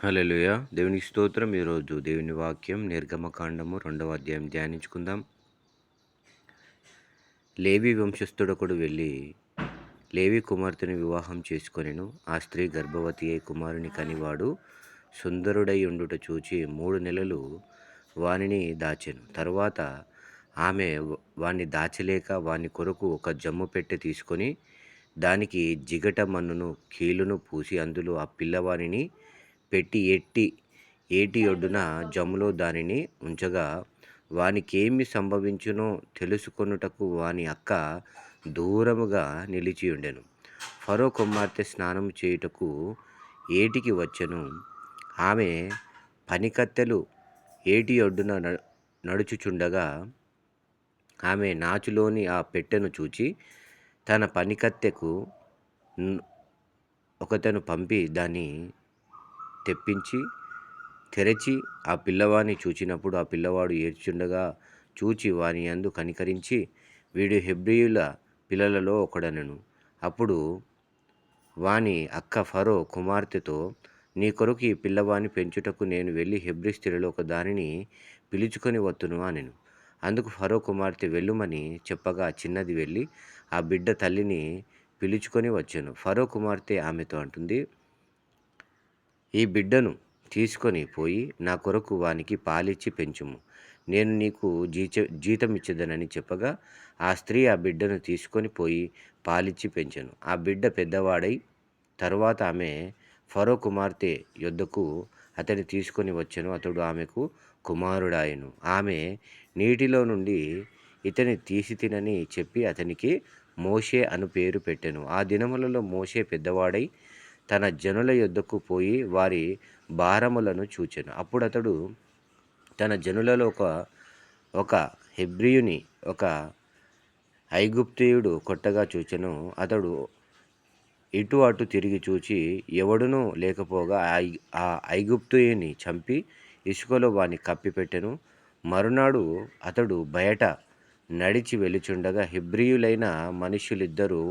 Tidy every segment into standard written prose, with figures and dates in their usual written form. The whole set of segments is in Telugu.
హల్లెలూయా! దేవునికి స్తోత్రం. ఈరోజు దేవుని వాక్యం నిర్గమకాండము 2వ అధ్యాయం ధ్యానించుకుందాం. లేవి వంశస్థుడొకడు వెళ్ళి లేవి కుమార్తెను వివాహం చేసుకొనెను. ఆ స్త్రీ గర్భవతి అయి కుమారుని కనివాడు సుందరుడై ఉండుట చూచి 3 నెలలు వానిని దాచెను. తరువాత ఆమె వాణ్ణి దాచలేక వాని కొరకు ఒక జమ్ము పెట్టె తీసుకొని దానికి జిగట మన్నును కీలును పూసి అందులో ఆ పిల్లవానిని పెట్టి ఏటి ఒడ్డున జమ్ములో దానిని ఉంచగా వానికేమి సంభవించునో తెలుసుకొనుటకు వాని అక్క దూరముగా నిలిచియుండెను. ఫరో కుమార్తె స్నానము చేయుటకు ఏటికి వచ్చెను. ఆమె పనికత్తెలు ఏటి ఒడ్డున నడుచుచుండగా ఆమె నాచులోని ఆ పెట్టెను చూచి తన పనికత్తెకు ఒకతను పంపి దాన్ని తెప్పించి తెరచి ఆ పిల్లవాని చూచినప్పుడు ఆ పిల్లవాడు ఏడ్చుచుండగా చూచి వాని యందు కనికరించి వీడు హెబ్రీయుల పిల్లలలో ఒకడనెను. అప్పుడు వాని అక్క ఫరో కుమార్తెతో, నీ కొరకు ఈ పిల్లవాని పెంచుటకు నేను వెళ్ళి హెబ్రీ స్త్రీలలో ఒక దానిని పిలుచుకొని వత్తును అనెను. అందుకు ఫరో కుమార్తె వెళ్ళుమని చెప్పగా చిన్నది వెళ్ళి ఆ బిడ్డ తల్లిని పిలుచుకొని వచ్చెను. ఫరో కుమార్తె ఆమెతో అంటుంది, ఈ బిడ్డను తీసుకొని పోయి నా కొరకు వానికి పాలిచ్చి పెంచుము, నేను నీకు జీతమిచ్చేదనని చెప్పగా ఆ స్త్రీ ఆ బిడ్డను తీసుకొని పోయి పాలిచ్చి పెంచెను. ఆ బిడ్డ పెద్దవాడై తరువాత ఆమె ఫరో కుమార్తె యొద్దకు అతన్ని తీసుకొని వచ్చెను. అతడు ఆమెకు కుమారుడాయెను. ఆమె నీటిలో నుండి ఇతని తీసి తినని చెప్పి అతనికి మోషే అను పేరు పెట్టెను. ఆ దినములలో మోషే పెద్దవాడై తన జనుల యొద్దకు పోయి వారి భారములను చూచెను. అప్పుడు అతడు తన జనులలో ఒక హెబ్రీయుని ఒక ఐగుప్తీయుడు కొట్టగా చూచెను. అతడు ఇటు అటు తిరిగి చూచి ఎవడునూ లేకపోగా ఆ ఐగుప్తీయుని చంపి ఇసుకలో వాని కప్పిపెట్టెను. మరునాడు అతడు బయట నడిచి వెలుచుండగా హెబ్రీయులైన మనుష్యులిద్దరూ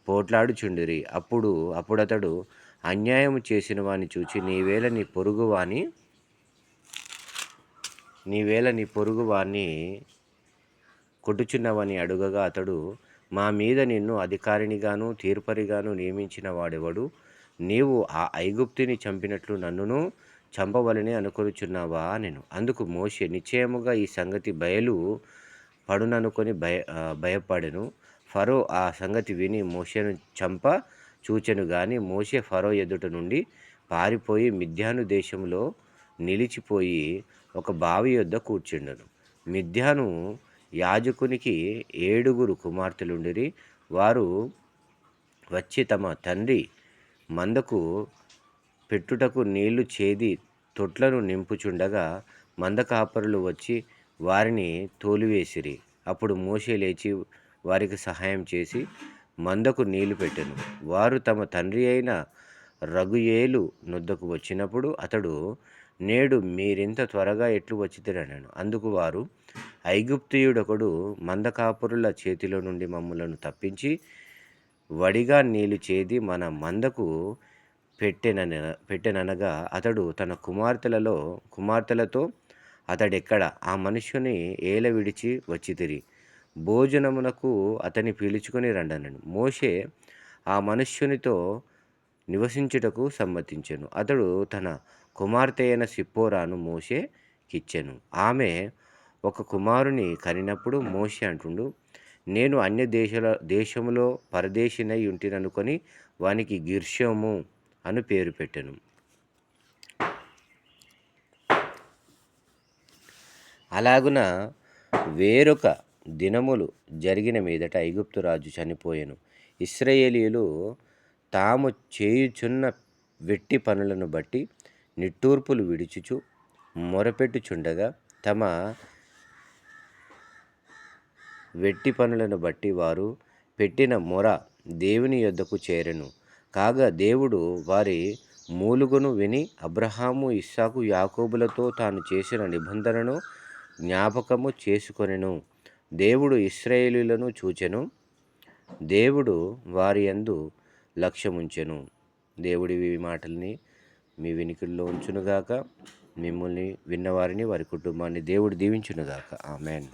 పోట్లాడుచుండిరి. అప్పుడతడు అన్యాయము చేసిన వాని చూచి నీవేళ నీ పొరుగు వాణ్ణి కొట్టుచున్నవని అడుగగా అతడు, మా మీద నిన్ను అధికారినిగాను తీర్పరిగాను నియమించిన వాడెవడు? నీవు ఆ ఐగుప్తుని చంపినట్లు నన్నును చంపవలెనే అనుకొనుచున్నావా అనెను. అందుకు మోషే నిశ్చయముగా ఈ సంగతి బయలు పడుననుకొని భయపడెను. ఫరో ఆ సంగతి విని మోషేను చంప చూచెను గాని మోషే ఫరో ఎదుట నుండి పారిపోయి మిద్యాను దేశంలో నిలిచిపోయి ఒక బావి యొద్ద కూర్చుండెను. మిద్యాను యాజకునికి 7 కుమార్తెలుండిరి. వారు వచ్చి తమ తండ్రి మందకు పెట్టుటకు నీళ్లు చేది తొట్లను నింపుచుండగా మందకాపరులు వచ్చి వారిని తోలివేసిరి. అప్పుడు మోషే లేచి వారికి సహాయం చేసి మందకు నీళ్లు పెట్టెను. వారు తమ తండ్రి అయిన రగుయేలు నొద్దకు వచ్చినప్పుడు అతడు, నేడు మీరింత త్వరగా ఎట్లు వచ్చితిరనెను. అందుకు వారు, ఐగుప్తీయుడొకడు మందకాపరుల చేతిలో నుండి మమ్ములను తప్పించి వడిగా నీళ్లు చేది మన మందకు పెట్టెననగా అతడు తన కుమార్తెలతో అతడెక్కడ? ఆ మనుష్యుని ఏల విడిచి వచ్చితిరి? భోజనమునకు అతని పిలుచుకొని రండనెను. మోషే ఆ మనుష్యునితో నివసించుటకు సమ్మతించెను. అతడు తన కుమార్తె అయిన సిప్పోరాను మోషేకిచ్చెను. ఆమె ఒక కుమారుని కనినప్పుడు మోషే అంటుండు, నేను అన్య దేశములో పరదేశినై ఉంటిననుకొని వానికి గిర్షోము అను పేరు పెట్టెను. అలాగున వేరొక దినములు జరిగిన మీదట ఐగుప్తు రాజు చనిపోయెను. ఇశ్రాయేలీయులు తాము చేయుచున్న వెట్టి పనులను బట్టి నిట్టూర్పులు విడుచుచు మొరపెట్టుచుండగా తమ వెట్టి పనులను బట్టి వారు పెట్టిన మొర దేవుని యొద్దకు చేరెను. కాగా దేవుడు వారి మూలుగును విని అబ్రహాము, ఇస్సాకు, యాకోబులతో తాను చేసిన నిబంధనను జ్ఞాపకము చేసుకొనెను. దేవుడు ఇశ్రాయేలీయులను చూచెను. దేవుడు వారి యందు లక్ష్యముంచెను. దేవుడి ఈ మాటల్ని మీ వినికిడిలో ఉంచునుగాక. మిమ్మల్ని విన్నవారిని వారి కుటుంబాన్ని దేవుడు దీవించునుగాక. ఆమెన్.